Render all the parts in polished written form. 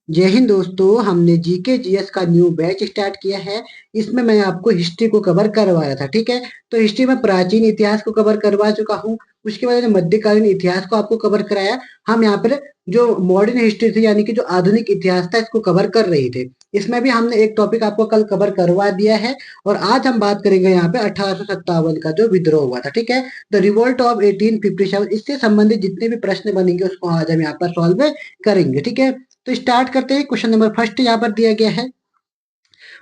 जय हिंद दोस्तों, हमने जीके जीएस का न्यू बैच स्टार्ट किया है। इसमें मैं आपको हिस्ट्री को कवर करवा रहा था। ठीक है, तो हिस्ट्री में प्राचीन इतिहास को कवर करवा चुका हूँ। उसके बाद मध्यकालीन इतिहास को आपको कवर कराया। हम यहाँ पर जो मॉडर्न हिस्ट्री थी यानी कि जो आधुनिक इतिहास था इसको कवर कर रहे थे। इसमें भी हमने एक टॉपिक आपको कल कवर करवा दिया है। और आज हम बात करेंगे यहाँ पे 1857 का जो विद्रोह हुआ था। ठीक है, द रिवोल्ट ऑफ 1857। इससे संबंधित जितने भी प्रश्न बनेंगे उसको आज हम यहाँ पर सॉल्व करेंगे। ठीक है, तो स्टार्ट करते हैं। क्वेश्चन नंबर फर्स्ट यहाँ पर दिया गया है,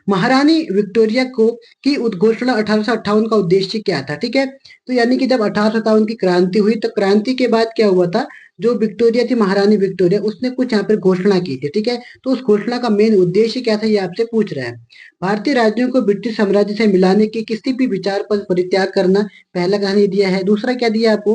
महारानी विक्टोरिया को की उद्घोषणा 1858 का उद्देश्य क्या था। ठीक है, तो यानी कि जब 1857 की क्रांति हुई तो क्रांति के बाद क्या हुआ था, जो विक्टोरिया थी, महारानी विक्टोरिया, उसने कुछ यहाँ पर घोषणा की थी। ठीक है, तो उस घोषणा का मेन उद्देश्य क्या था ये आपसे पूछ रहा है। भारतीय राज्यों को ब्रिटिश साम्राज्य से मिलाने की किसी भी विचार पर परित्याग करना, पहला कहानी दिया है। दूसरा क्या दिया आपको,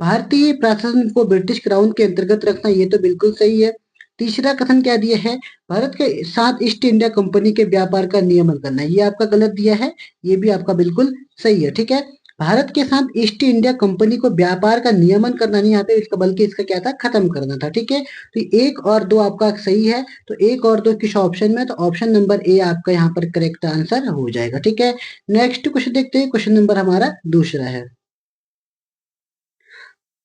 भारतीय प्रशासन को ब्रिटिश क्राउन के अंतर्गत रखना, ये तो बिल्कुल सही है। तीसरा कथन क्या दिया है, भारत के साथ ईस्ट इंडिया कंपनी के व्यापार का नियमन करना, ये आपका गलत दिया है। ये भी आपका बिल्कुल सही है। ठीक है, भारत के साथ ईस्ट इंडिया कंपनी को व्यापार का नियमन करना नहीं आता इसका, बल्कि इसका क्या था, खत्म करना था। ठीक है, तो एक और दो आपका सही है। तो एक और दो किस ऑप्शन में, तो ऑप्शन नंबर ए आपका यहाँ पर करेक्ट आंसर हो जाएगा। ठीक है, नेक्स्ट क्वेश्चन देखते हैं। क्वेश्चन नंबर हमारा दूसरा है,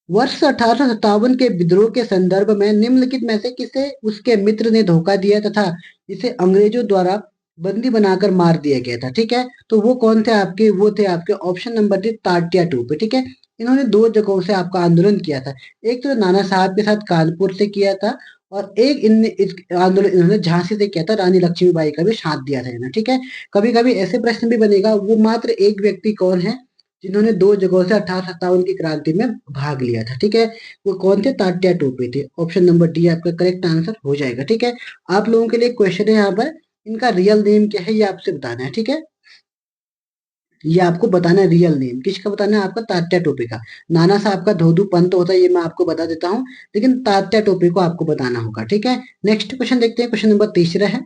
वर्ष 1857 के विद्रोह के संदर्भ में निम्नलिखित में से किसे उसके मित्र ने धोखा दिया तथा जिसे अंग्रेजों द्वारा बंदी बनाकर मार दिया गया था। ठीक है, तो वो कौन थे आपके, वो थे आपके option number D, Tatya Tope. ठीक है, इन्होंने दो जगहों से आपका आंदोलन किया था। एक तो नाना साहब के साथ कानपुर से किया था, और एक इस आंदोलन इन्होंने झांसी से किया था, रानी लक्ष्मीबाई का भी साथ दिया था इन्होंने। ठीक है, कभी कभी ऐसे प्रश्न भी बनेगा, वो मात्र एक व्यक्ति कौन है जिन्होंने दो जगहों से 1857 की क्रांति में भाग लिया था। ठीक है, वो कौन थे, तात्या टोपे थे। ऑप्शन नंबर डी आपका करेक्ट आंसर हो जाएगा। ठीक है, आप लोगों के लिए क्वेश्चन है यहाँ पर, इनका रियल नेम क्या है ये आपसे बताना है। ठीक है, ये आपको बताना है रियल नेम, किसका बताना है, आपका तात्या टोपे का। नाना साहब का धोदू पंत होता है, ये मैं आपको बता देता हूँ, लेकिन तात्या टोपे को आपको बताना होगा। ठीक है, नेक्स्ट क्वेश्चन देखते हैं। क्वेश्चन नंबर तीसरा है,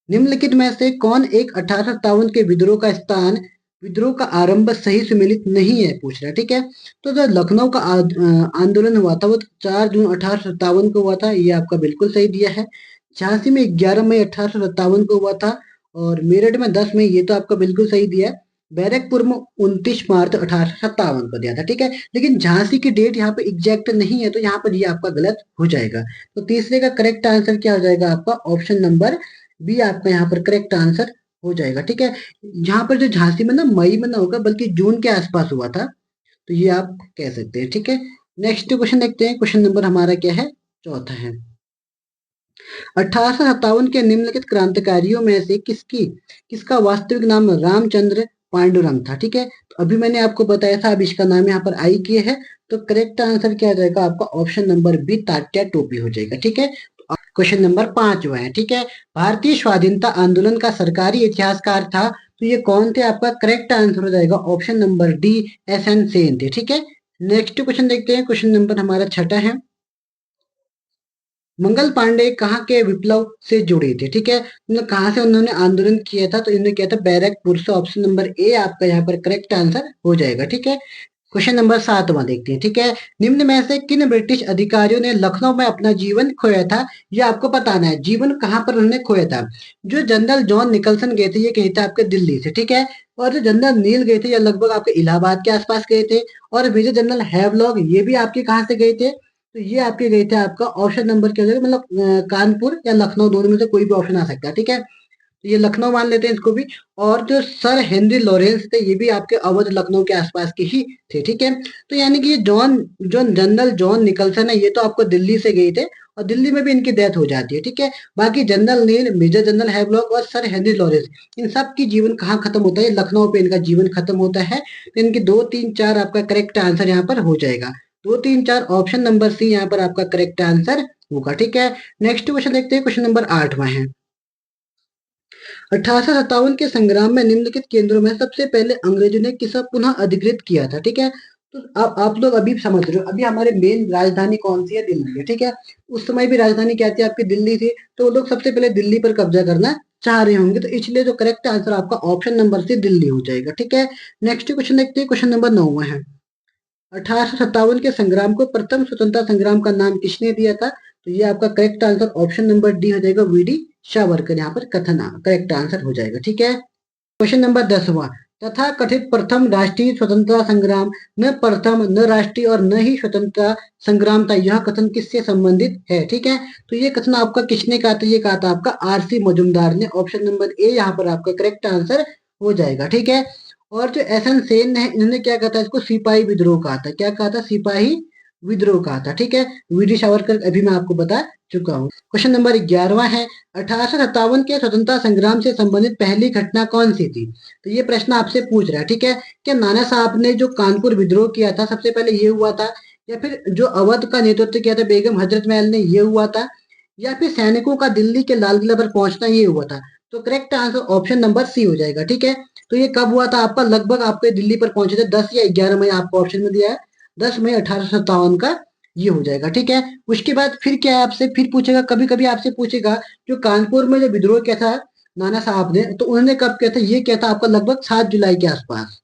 निम्नलिखित में से कौन एक 1857 के विद्रोह का स्थान, विद्रोह का आरंभ सही सुमेलित नहीं है, पूछ रहा है। ठीक है, तो जो लखनऊ का आंदोलन हुआ था वो 4 जून 1857 को हुआ था, ये आपका बिल्कुल सही दिया है। झांसी में 11 मई 1857 को हुआ था, और मेरठ में 10 मई, ये तो आपका बिल्कुल सही दिया है। बैरकपुर में 29 मार्च 1857 को दिया था। ठीक है, लेकिन झांसी की डेट यहाँ पे एग्जैक्ट नहीं है, तो यहाँ पर ये आपका गलत हो जाएगा। तो तीसरे का करेक्ट आंसर क्या हो जाएगा, आपका ऑप्शन नंबर बी आपका यहाँ पर करेक्ट आंसर हो जाएगा। ठीक है, यहाँ पर जो झांसी में ना मई में ना होगा बल्कि जून के आसपास हुआ था, तो ये आप कह सकते हैं। ठीक है, नेक्स्ट क्वेश्चन देखते हैं। क्वेश्चन नंबर हमारा क्या है, चौथा है, 1857 के निम्नलिखित क्रांतिकारियों में से किसका वास्तविक नाम रामचंद्र पांडुरंग था। ठीक है, तो अभी मैंने आपको बताया था, अब इसका नाम यहाँ पर आई किए है, तो करेक्ट आंसर क्या आ जाएगा आपका, ऑप्शन नंबर बी, तात्या टोपी हो जाएगा। ठीक है, क्वेश्चन नंबर 5वां है। ठीक है, भारतीय स्वाधीनता आंदोलन का सरकारी इतिहासकार था, तो ये कौन थे, आपका करेक्ट आंसर हो जाएगा option number D, S N Sen थे। ठीक है, नेक्स्ट क्वेश्चन देखते हैं। क्वेश्चन नंबर हमारा छठा है, मंगल पांडे कहाँ के विप्लव से जुड़े थे। ठीक है, कहाँ से उन्होंने आंदोलन किया था, तो इन्होंने किया था बैरकपुर से। ऑप्शन नंबर ए आपका यहाँ पर करेक्ट आंसर हो जाएगा। ठीक है, क्वेश्चन नंबर 7वां देखते हैं। ठीक है, निम्न में से किन ब्रिटिश अधिकारियों ने लखनऊ में अपना जीवन खोया था, ये आपको बताना है। जीवन कहाँ पर उन्होंने खोया था, जो जनरल जॉन निकलसन गए थे, ये कहीं थे आपके दिल्ली से। ठीक है, और जो जनरल नील गए थे, ये लगभग आपके इलाहाबाद के आसपास गए थे। और मेजर जनरल हैवलॉक, ये भी आपके कहाँ से गए थे, तो ये आपके गए थे, आपका ऑप्शन नंबर क्या हो जाएगा, मतलब कानपुर या लखनऊ, दोनों में से कोई भी ऑप्शन आ सकता है। ठीक है, तो ये लखनऊ मान लेते हैं इसको भी। और जो सर हेनरी लॉरेंस थे, ये भी आपके अवध लखनऊ के आसपास के ही थे। ठीक है, तो यानी कि ये जॉन जो जनरल जॉन निकलसन है, ये तो आपको दिल्ली से गए थे, और दिल्ली में भी इनकी डेथ हो जाती है। ठीक है, बाकी जनरल नील, मेजर जनरल हैवलॉक और सर हेनरी लॉरेंस, इन सब की जीवन कहाँ खत्म होता है, लखनऊ पे इनका जीवन खत्म होता है। तो इनकी 2, 3, 4 आपका करेक्ट आंसर यहाँ पर हो जाएगा। 2, 3, 4 ऑप्शन नंबर सी यहाँ पर आपका करेक्ट आंसर होगा। ठीक है, नेक्स्ट क्वेश्चन देखते हैं। क्वेश्चन नंबर 8वां है, 1857 के संग्राम में निम्नलिखित केंद्रों में सबसे पहले अंग्रेजों ने किसे पुनः अधिकृत किया था। ठीक है, तो आप लोग अभी समझ रहे हो, अभी हमारे मेन राजधानी कौन सी है, दिल्ली है। ठीक है, उस समय भी राजधानी क्या थी, आपकी दिल्ली थी, तो वो लोग सबसे पहले दिल्ली पर कब्जा करना चाह रहे होंगे, तो इसलिए जो करेक्ट आंसर आपका ऑप्शन नंबर सी, दिल्ली हो जाएगा। ठीक है, नेक्स्ट क्वेश्चन देखते हैं। क्वेश्चन नंबर 9वां है, 1857 के संग्राम को प्रथम स्वतंत्रता संग्राम का नाम किसने दिया था, तो ये आपका correct answer option number D हो जाएगा, वीडी सावरकर यहाँ पर कथन करेक्ट आंसर हो जाएगा। ठीक है, क्वेश्चन नंबर 10वां, तथा कथित प्रथम राष्ट्रीय स्वतंत्रता संग्राम, न प्रथम न राष्ट्रीय और न ही स्वतंत्रता संग्राम था, यह कथन किससे संबंधित है। ठीक है, तो ये कथन आपका किसने कहा था, ये कहा था आपका आरसी मजुमदार ने। ऑप्शन नंबर ए यहाँ पर आपका करेक्ट आंसर हो जाएगा। ठीक है, और जो एस एन सेन है, इन्होंने क्या कहा था, इसको सिपाही विद्रोह कहा था। क्या कहा था, सिपाही विद्रोह कहा था। ठीक है, वीडी सावरकर अभी मैं आपको बता चुका हूँ। क्वेश्चन नंबर 11वां है, 1857 के स्वतंत्रता संग्राम से संबंधित पहली घटना कौन सी थी। तो ये प्रश्न आपसे पूछ रहा है। ठीक है, क्या नाना साहब ने जो कानपुर विद्रोह किया था सबसे पहले ये हुआ था, या फिर जो अवध का नेतृत्व किया था बेगम हजरत महल ने, ये हुआ था, या फिर सैनिकों का दिल्ली के लाल किला पर पहुंचना ये हुआ था। तो correct answer option number C हो जाएगा। ठीक है, तो ये कब हुआ था आपका, लगभग आपके दिल्ली पर पहुंचे थे 10 या 11 मई, आपको ऑप्शन में दिया है 10 मई 1857 का ये हो जाएगा। ठीक है, उसके बाद फिर क्या है, आपसे फिर पूछेगा, कभी कभी आपसे पूछेगा जो कानपुर में जो विद्रोह किया था नाना साहब ने, तो उन्होंने कब किया था, ये किया था आपका लगभग 7 जुलाई के आसपास।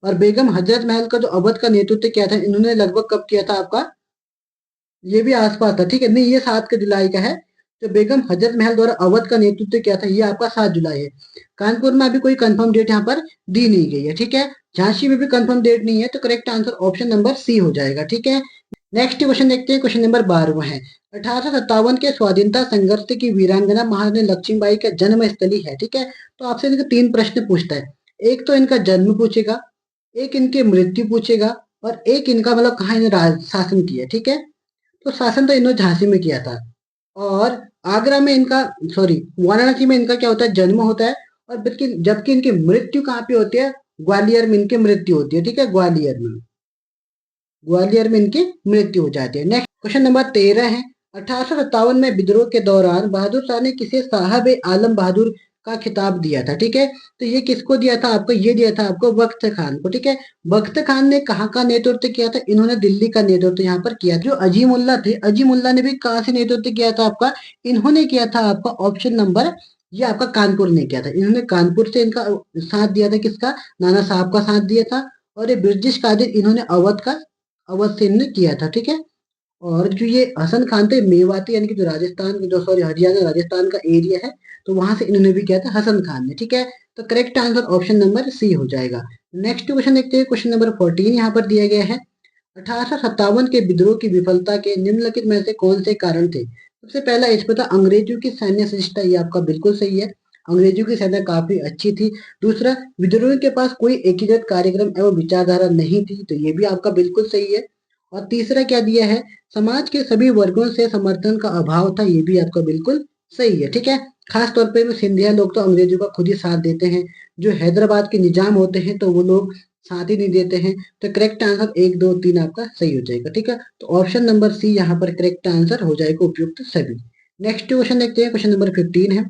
और बेगम हजरत महल का जो अवध का नेतृत्व किया था, इन्होंने लगभग कब किया था आपका, ये भी आसपास था। ठीक है, नहीं ये 7 जुलाई का है। जो बेगम हजरत महल द्वारा अवध का नेतृत्व किया था, ये आपका 7 जुलाई है। कानपुर में अभी कोई कंफर्म डेट यहाँ पर दी नहीं गई है। ठीक है, झांसी में भी कंफर्म डेट नहीं है, तो correct answer option number C हो जाएगा। ठीक है, नेक्स्ट क्वेश्चन देखते हैं, क्वेश्चन नंबर 12वां है, 1857 के स्वाधीनता संघर्ष की वीरांगना महारानी लक्ष्मीबाई का जन्म स्थली है। ठीक है, तो आपसे इनके 3 प्रश्न पूछता है। एक तो इनका जन्म पूछेगा, एक इनकी मृत्यु पूछेगा, और एक इनका मतलब कहाँ इन्होंने शासन किया। ठीक है, तो शासन तो इन्होंने झांसी में किया था, और आगरा में इनका, सॉरी वाराणसी में इनका क्या होता है, जन्म होता है। और बल्कि जबकि इनकी मृत्यु कहाँ पे होती है, ग्वालियर में इनकी मृत्यु होती है। ठीक है, ग्वालियर में इनकी मृत्यु हो जाती है। नेक्स्ट क्वेश्चन नंबर 13 है, 1857 में विद्रोह के दौरान बहादुर शाह ने किसे साहब ए आलम बहादुर का खिताब दिया था। ठीक है, तो ये किसको दिया था आपको, ये दिया था आपको बख्त खान को। ठीक है, बख्त खान ने कहाँ का नेतृत्व किया था, इन्होंने दिल्ली का नेतृत्व यहाँ पर किया। जो अजीमुल्ला थे, अजीमुल्ला ने भी कहाँ से नेतृत्व किया था आपका, इन्होंने किया था आपका ऑप्शन नंबर, ये आपका कानपुर ने किया था। इन्होंने कानपुर से इनका साथ दिया था, किसका, नाना साहब का साथ दिया था। और ये ब्रिटिश कादिर इन्होंने अवध से इन्होंने किया था। ठीक है, और जो ये हसन खान थे मेवाती, यानी कि जो राजस्थान, जो सॉरी हरियाणा राजस्थान का एरिया है, तो वहां से इन्होंने भी किया था, हसन खान ने। ठीक है, तो correct answer option number C हो जाएगा। नेक्स्ट क्वेश्चन देखते हैं, क्वेश्चन नंबर 14 यहाँ पर दिया गया है, 1857 के विद्रोह की विफलता के निम्नलिखित में से कौन से कारण थे। सबसे पहला इसमें था अंग्रेजों की सैन्य सहिष्णुता, ये आपका बिल्कुल सही है, अंग्रेजों की सेना काफी अच्छी थी। दूसरा, विद्रोह के पास कोई एकीकृत कार्यक्रम एवं विचारधारा नहीं थी, तो ये भी आपका बिल्कुल सही है। और तीसरा क्या दिया है, समाज के सभी वर्गों से समर्थन का अभाव था, ये भी आपका बिल्कुल सही है। ठीक है, खास तौर पे सिंधिया लोग तो अंग्रेजों का खुद ही साथ देते हैं, जो हैदराबाद के निजाम होते हैं तो वो लोग साथ ही नहीं देते हैं। तो करेक्ट आंसर 1 2 3 आपका सही हो जाएगा। ठीक है, तो ऑप्शन नंबर सी यहाँ पर करेक्ट आंसर हो जाएगा, उपयुक्त सभी। नेक्स्ट क्वेश्चन देखते हैं, क्वेश्चन नंबर 15 है,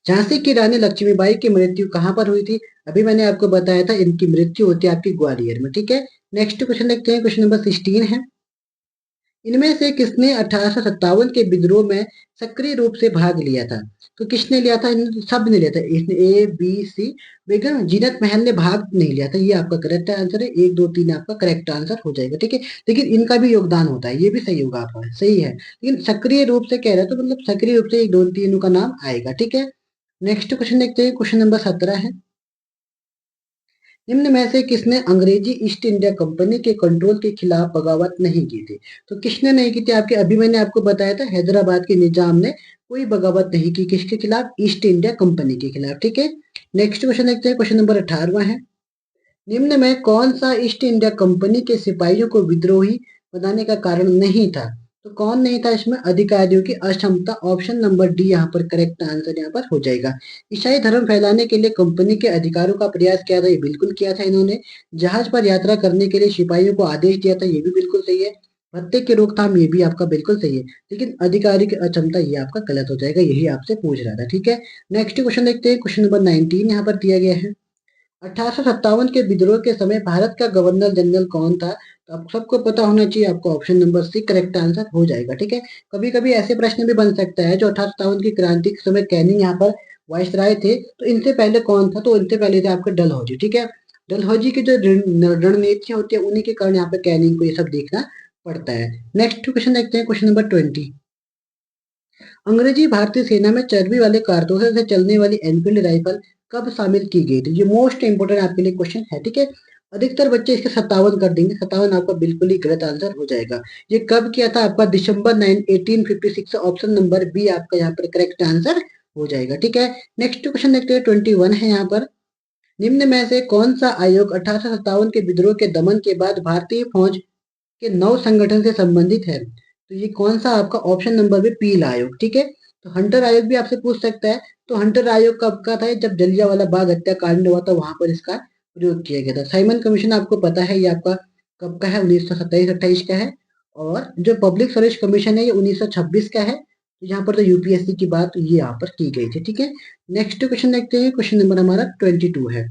झांसी की रानी लक्ष्मीबाई की मृत्यु कहाँ पर हुई थी। अभी मैंने आपको बताया था, इनकी मृत्यु होती है आपकी ग्वालियर में। ठीक है, नेक्स्ट क्वेश्चन देखते हैं, क्वेश्चन नंबर 16 है, इनमें से किसने 1857 के विद्रोह में सक्रिय रूप से भाग लिया था। तो किसने लिया था, इन सब ने लिया था, इसने ए बी सी, बेगम जीनत महल ने भाग नहीं लिया था। ये आपका करेक्ट आंसर है, 1 2 3 आपका करेक्ट आंसर हो जाएगा। ठीक है, लेकिन इनका भी योगदान होता है, ये भी सही होगा आपका, सही है, लेकिन सक्रिय रूप से कह रहे हैं तो मतलब सक्रिय रूप से 1 2 3 का नाम आएगा। ठीक है, नेक्स्ट क्वेश्चन देखते हैं, क्वेश्चन नंबर 17 है, निम्न में से किसने अंग्रेजी ईस्ट इंडिया कंपनी के कंट्रोल के खिलाफ बगावत नहीं की थी। तो किसने नहीं की थी, आपके अभी मैंने आपको बताया था, हैदराबाद के निजाम ने कोई बगावत नहीं की, किसके खिलाफ, ईस्ट इंडिया कंपनी के खिलाफ। ठीक है, नेक्स्ट क्वेश्चन देखते हैं, क्वेश्चन नंबर 18 है, निम्न में कौन सा ईस्ट इंडिया कंपनी के सिपाहियों को विद्रोही बनाने का कारण नहीं था। तो कौन नहीं था इसमें, अधिकारियों की अक्षमता। ऑप्शन नंबर डी यहाँ पर करेक्ट आंसर यहाँ पर हो जाएगा। ईसाई धर्म फैलाने के लिए कंपनी के अधिकारों का प्रयास किया था, ये बिल्कुल किया था इन्होंने। जहाज पर यात्रा करने के लिए सिपाहियों को आदेश दिया था, ये भी बिल्कुल सही है। भत्ते की रोकथाम, ये भी आपका बिल्कुल सही है, लेकिन अधिकारी की अक्षमता ये आपका गलत हो जाएगा, यही आपसे पूछ रहा था। ठीक है, नेक्स्ट क्वेश्चन देखते हैं, क्वेश्चन नंबर 19 यहाँ पर दिया गया है, 1857 के विद्रोह के समय भारत का गवर्नर जनरल कौन था। तो आप सबको पता होना चाहिए, आपको option number C correct answer हो जाएगा। ठीक है, कभी कभी ऐसे प्रश्न भी बन सकता है, जो 1857 की क्रांति के समय कैनिंग यहाँ पर वायसराय थे, तो इनसे पहले कौन था, तो इनसे पहले थे आपके डलहौजी। ठीक है, डलहौजी की जो रणनीति होती है, उन्हीं के कारण यहाँ पे कैनिंग को ये सब देखना पड़ता है। नेक्स्ट क्वेश्चन देखते हैं, क्वेश्चन नंबर 20। अंग्रेजी भारतीय सेना में चर्बी वाले कारतूसों से चलने वाली एनफील्ड राइफल कब शामिल की गई थी? ये मोस्ट इंपोर्टेंट आपके लिए क्वेश्चन है, ठीक है। अधिकतर बच्चे इसके 57 कर देंगे, 57 आपका बिल्कुल ही गलत आंसर हो जाएगा। ये कब किया था? आपका दिसंबर 1856। ऑप्शन नंबर बी आपका यहाँ पर करेक्ट आंसर हो जाएगा, ठीक है। नेक्स्ट क्वेश्चन देखते हैं, 21 है यहाँ पर। निम्न में से कौन सा आयोग 1857 के विद्रोह के दमन के बाद भारतीय फौज के नव संगठन से संबंधित है? तो ये कौन सा आपका ऑप्शन नंबर भी पील आयोग, ठीक है। तो हंटर आयोग भी आपसे पूछ सकता है। तो हंटर आयोग कब का था? जब जलियांवाला बाग हत्याकांड हुआ था, वहां पर इसका प्रयोग किया गया था। साइमन कमीशन आपको पता है, ये आपका कब का है? 1927-28 का है। और जो पब्लिक सर्विस कमीशन है, ये 1926 का है। तो यहाँ पर तो यूपीएससी की बात ये यहाँ पर की गई थी, ठीक है। नेक्स्ट क्वेश्चन देखते हैं, क्वेश्चन नंबर हमारा 22 है।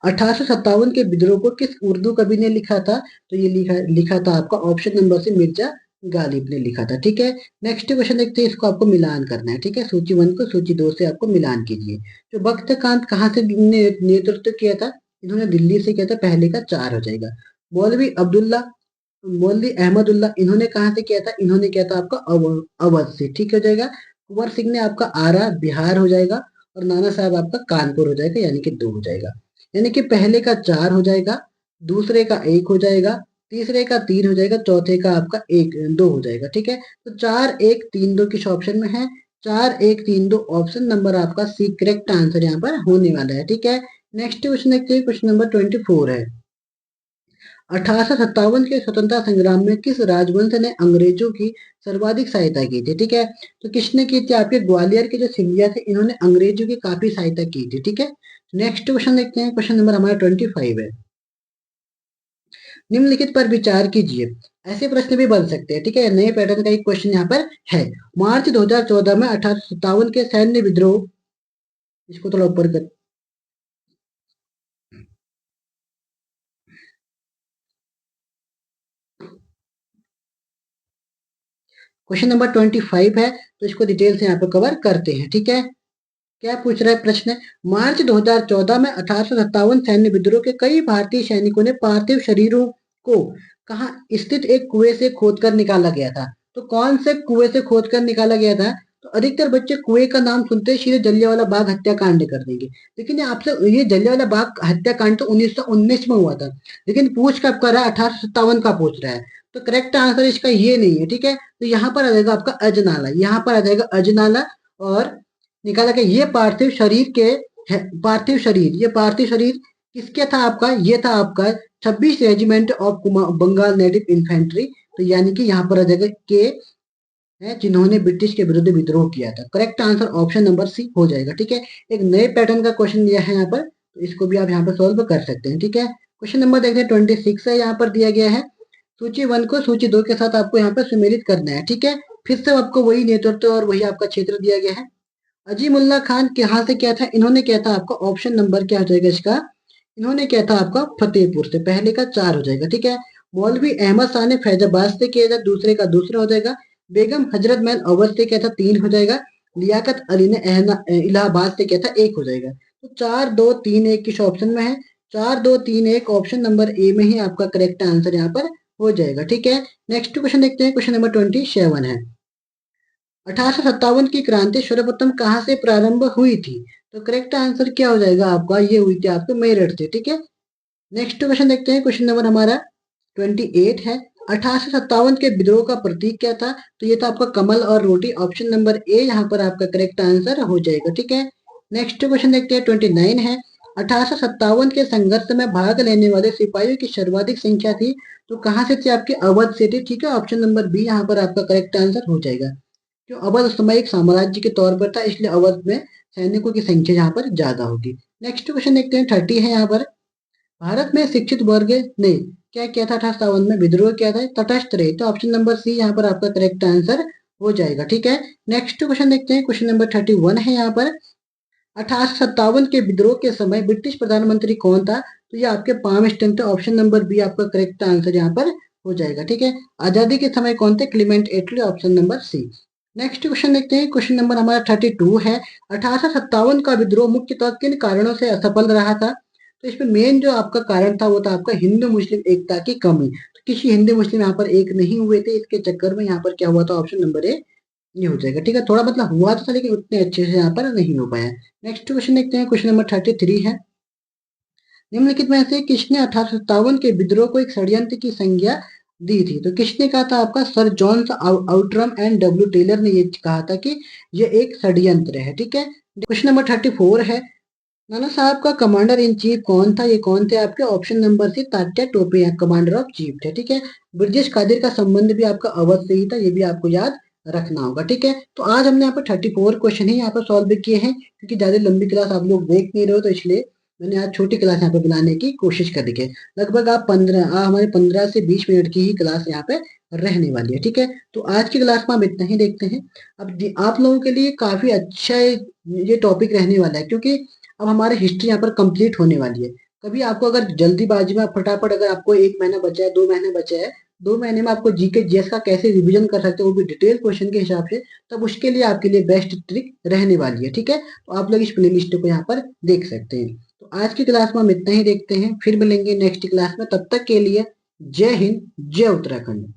1857 के विद्रोह को किस उर्दू कवि ने लिखा था? तो ये लिखा था आपका ऑप्शन नंबर से मिर्जा गालिब ने लिखा था, ठीक है। नेक्स्ट क्वेश्चन देखते हैं, इसको आपको मिलान करना है, ठीक है। सूची 1 को सूची 2 से आपको मिलान कीजिए। जो बख्त कांत कहाँ से नेतृत्व किया था? इन्होंने दिल्ली से किया था, पहले का 4 हो जाएगा। मौलवी अब्दुल्ला मौलवी अहमदुल्ला इन्होंने कहाँ से किया था? इन्होंने किया था आपका अवध से, ठीक हो जाएगा। कुंवर सिंह ने आपका आरा बिहार हो जाएगा। और नाना साहब आपका कानपुर हो जाएगा, यानी कि 2 हो जाएगा। यानी कि पहले का 4 हो जाएगा, दूसरे का 1 हो जाएगा, तीसरे का 3 हो जाएगा, चौथे का आपका 2 हो जाएगा, ठीक है। तो 4 1 3 2 किस ऑप्शन में है? 4 1 3 2 ऑप्शन नंबर आपका सी करेक्ट आंसर यहाँ पर होने वाला है, ठीक है। नेक्स्ट क्वेश्चन देखते हैं, क्वेश्चन नंबर 24 है। 1857 के स्वतंत्रता संग्राम में किस राजवंश ने अंग्रेजों की सर्वाधिक सहायता की थी? ठीक है। तो किसने की थी? आपके ग्वालियर के जो सिंधिया थे, इन्होंने अंग्रेजों की काफी सहायता की थी, ठीक है। नेक्स्ट क्वेश्चन देखते हैं, क्वेश्चन नंबर हमारा 25 है। निम्नलिखित पर विचार कीजिए। ऐसे प्रश्न भी बन सकते हैं, ठीक है। नए पैटर्न का एक क्वेश्चन यहाँ पर है। मार्च 2014 में 1857 के सैन्य विद्रोह, इसको थोड़ा ऊपर कर, क्वेश्चन नंबर 25 है, तो इसको डिटेल से यहाँ पर कवर करते हैं, ठीक है। क्या पूछ रहा है प्रश्न? मार्च 2014 में 1857 सैन्य विद्रोह के कई भारतीय सैनिकों ने पार्थिव शरीरों को कहाँ स्थित एक कुएं से खोदकर निकाला गया था? तो कौन से कुएं से खोदकर निकाला गया था? तो अधिकतर बच्चे कुएं का नाम सुनते ही सीधे जलियांवाला बाग हत्याकांड कर देंगे। लेकिन आपसे ये जलियांवाला बाग हत्याकांड तो 1919 में हुआ था, लेकिन पूछ कब कर रहा है? 1857 का पूछ रहा है। तो करेक्ट आंसर इसका ये नहीं है, ठीक है। तो यहाँ पर आ जाएगा आपका अजनाला, यहाँ पर आ जाएगा अजनाला। और निकाला गया ये पार्थिव शरीर के ये पार्थिव शरीर किसके था? आपका ये था आपका 26 regiment of Bengal native infantry. तो यानी कि यहाँ पर आ जाएगा के है, जिन्होंने ब्रिटिश के विरुद्ध विद्रोह किया था। Correct answer option number C हो जाएगा, ठीक है। एक नए पैटर्न का क्वेश्चन दिया है यहाँ पर, तो इसको भी आप यहाँ पर सॉल्व कर सकते हैं, ठीक है। क्वेश्चन नंबर देखते हैं 26 है, यहाँ पर दिया गया है। सूची 1 को सूची 2 के साथ आपको यहाँ पर सुमेलित करना है, ठीक है। फिर से आपको वही नेतृत्व और वही आपका क्षेत्र दिया गया है। अजीमुल्ला खान कहाँ से क्या था? इन्होंने क्या था आपका ऑप्शन नंबर क्या हो जाएगा इसका? इन्होंने क्या था आपका फतेहपुर से, पहले का 4 हो जाएगा, ठीक है। मौलवी अहमद शाह ने फैजाबाद से किया था, दूसरे का दूसरा हो जाएगा। बेगम हजरत महल अवध से क्या था? 3 हो जाएगा। लियाकत अली ने इलाहाबाद से क्या था? 1 हो जाएगा। तो 4 2 3 1 किस ऑप्शन में है? 4 2 3 1 ऑप्शन नंबर ए में ही आपका करेक्ट आंसर यहाँ पर हो जाएगा, ठीक है। नेक्स्ट क्वेश्चन देखते हैं, क्वेश्चन नंबर 27 है। 1857 की क्रांति सर्वप्रथम कहाँ से प्रारंभ हुई थी? तो करेक्ट आंसर क्या हो जाएगा आपका? ये हुई थी आपके मेरठ से, ठीक है। नेक्स्ट क्वेश्चन देखते हैं, क्वेश्चन नंबर हमारा 28 है। 1857 के विद्रोह का प्रतीक क्या था? तो ये था आपका कमल और रोटी। ऑप्शन नंबर ए यहाँ पर आपका करेक्ट आंसर हो जाएगा, ठीक है। नेक्स्ट क्वेश्चन देखते हैं, 29 है। 1857 के संघर्ष में भाग लेने वाले सिपाहियों की सर्वाधिक संख्या थी, तो कहाँ से थी? आपके अवध से थी, ठीक है। ऑप्शन नंबर बी यहाँ पर आपका करेक्ट आंसर हो जाएगा। जो अवध उस समय एक साम्राज्य के तौर पर था, इसलिए अवध में सैनिकों की संख्या यहाँ पर ज्यादा होगी। नेक्स्ट क्वेश्चन देखते हैं, 30 है यहाँ पर। भारत में शिक्षित वर्ग ने क्या किया था? 1857 में विद्रोह किया था, तटस्थ रहे। तो ऑप्शन नंबर सी यहाँ पर आपका करेक्ट आंसर हो जाएगा, ठीक है। नेक्स्ट क्वेश्चन देखते हैं, क्वेश्चन नंबर 31 है यहाँ पर। 1857 के विद्रोह के समय ब्रिटिश प्रधानमंत्री कौन था? तो ये आपके पामस्टन थे। ऑप्शन नंबर बी आपका करेक्ट आंसर यहाँ पर हो जाएगा, ठीक है। आजादी के समय कौन थे? Clement Attlee. Option number C. Next question देखते हैं, क्वेश्चन नंबर हमारा 32 है। 1857 का विद्रोह मुख्यतः किन कारणों से असफल रहा था? तो इसमें मेन जो आपका कारण था वो था आपका हिंदू मुस्लिम एकता की कमी। तो किसी हिंदू मुस्लिम यहाँ पर एक नहीं हुए थे, इसके चक्कर में यहाँ पर क्या हुआ था, ऑप्शन नंबर ए ये हो जाएगा। ठीक है, थोड़ा मतलब हुआ तो था लेकिन उतने अच्छे से यहाँ पर नहीं हो पाया। नेक्स्ट क्वेश्चन देखते हैं, क्वेश्चन नंबर 33 है, निम्नलिखित में से किसने 1857 के विद्रोह को एक षड्यंत्र की संज्ञा दी थी? तो किसने कहा था? आपका Sir John Outram and W Taylor ने ये कहा था कि ये एक षड्यंत्र है। ठीक है, क्वेश्चन नंबर 34 है, नाना साहब का कमांडर इन चीफ कौन था? ये कौन थे आपके? Option number C Tatya Tope commander of chief थे। ठीक है, ब्रिजेश कादिर का संबंध भी आपका अवध से ही था, ये भी आपको याद रखना होगा। ठीक है, तो आज हमने यहाँ पर 34 क्वेश्चन ही यहाँ पर सॉल्व किए हैं, क्योंकि ज्यादा लंबी क्लास आप लोग देख नहीं रहे हो, तो इसलिए मैंने आज छोटी क्लास यहाँ पे बुलाने की कोशिश करी है। लगभग आप हमारे 15 से 20 मिनट की ही क्लास यहाँ पे रहने वाली है। ठीक है, तो आज की क्लास में हम इतना ही देखते हैं। अब आप लोगों के लिए काफी अच्छा ये टॉपिक रहने वाला है, क्योंकि अब हमारी हिस्ट्री यहाँ पर कंप्लीट होने वाली है। कभी आपको अगर जल्दीबाजी में फटाफट, अगर आपको 1 महीना बचा है, 2 महीने बचे हैं, 2 महीने में आपको जीके जीएस का कैसे रिवीजन कर सकते हो, वो भी डिटेल क्वेश्चन के हिसाब से, तब उसके लिए आपके लिए बेस्ट ट्रिक रहने वाली है। ठीक है, तो आप लोग इस प्ले लिस्ट को यहाँ पर देख सकते हैं। तो आज की क्लास में हम इतना ही देखते हैं, फिर मिलेंगे नेक्स्ट क्लास में। तब तक के लिए जय हिंद, जय उत्तराखंड।